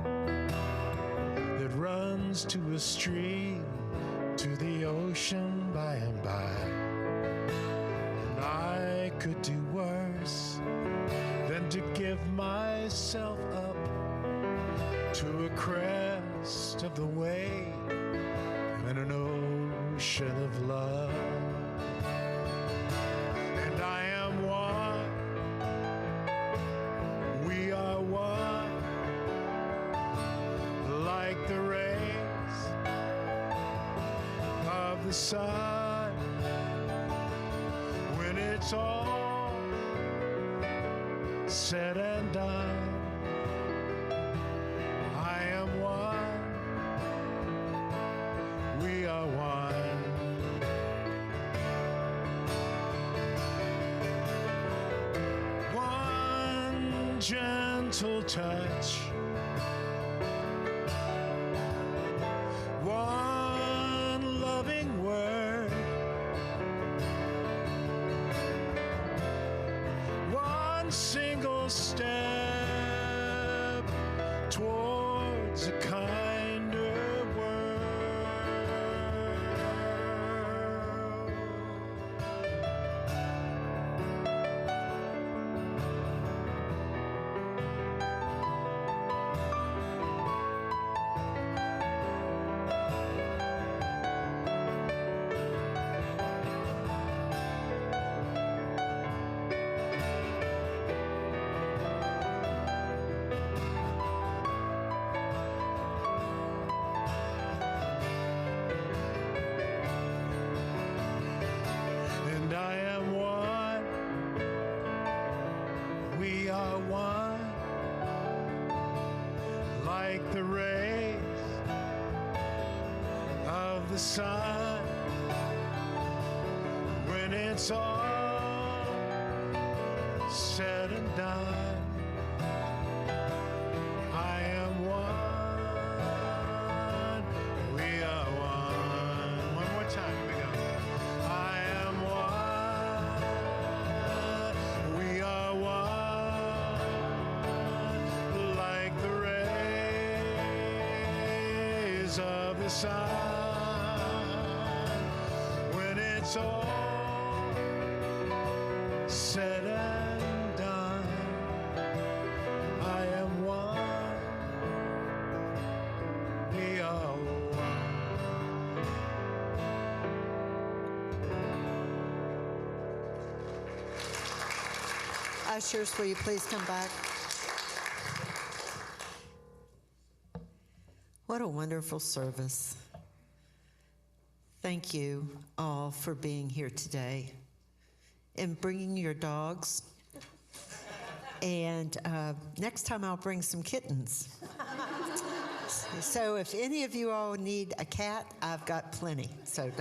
that runs to a stream, to the ocean by and by. And I could do worse than to give myself up to a crest of the wave in an ocean of love. And I am one, we are one, like the rays of the sun. When it's all said and done, I am one, we are one. One gentle touch, one loving word, one single step towards a kinder world. And I am one, we are one, like the rays of the sun. When it's all said and done, I am one, we are one. One more time, here we go. I am one, we are one, like the rays of the sun. When it's all said and done, I am one, we are one. Ushers, will you please come back? What a wonderful service. Thank you all for being here today and bringing your dogs. And next time I'll bring some kittens. So if any of you all need a cat, I've got plenty. So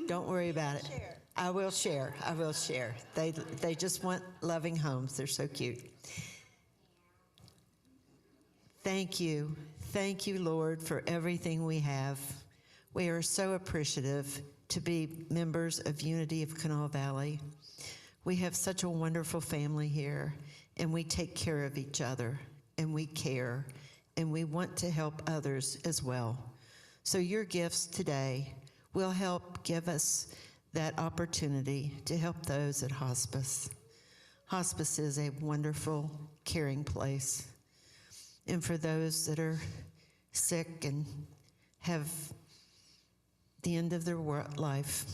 don't worry about it. I will share. I will share. They just want loving homes. They're so cute. Thank you. Thank you, Lord, for everything we have. We are so appreciative to be members of Unity of Kanawha Valley. We have such a wonderful family here, and we take care of each other, and we care, and we want to help others as well. So your gifts today will help give us that opportunity to help those at hospice. Hospice is a wonderful, caring place. And for those that are sick and have the end of their life,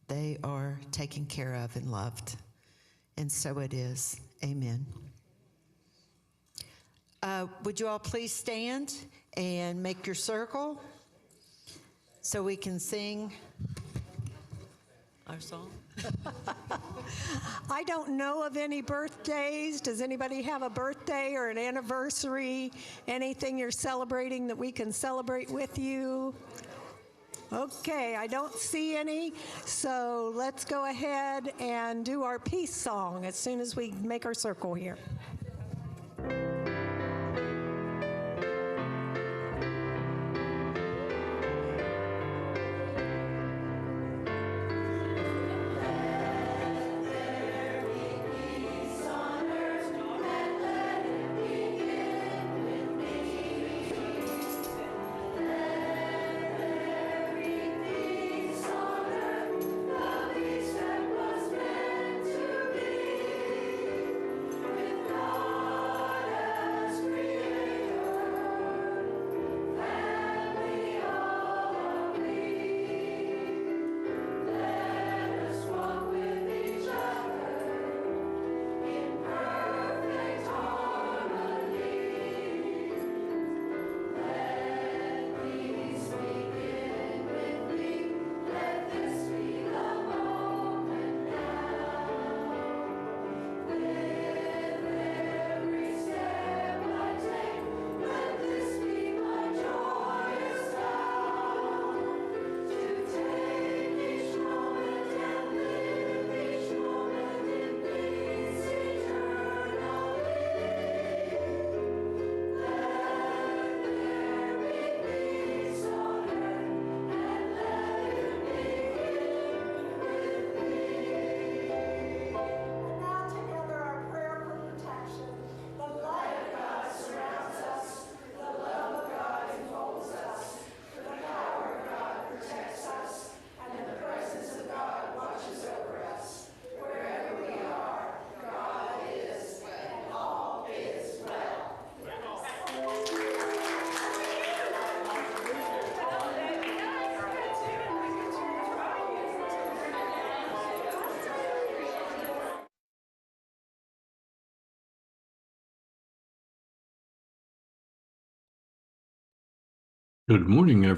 they are taken care of and loved. And so it is. Amen. Would you all please stand and make your circle so we can sing our song? I don't know of any birthdays. Does anybody have a birthday or an anniversary? Anything you're celebrating that we can celebrate with you? Okay, I don't see any. So let's go ahead and do our peace song as soon as we make our circle here. Peace on earth, and let it begin. Good morning, everyone.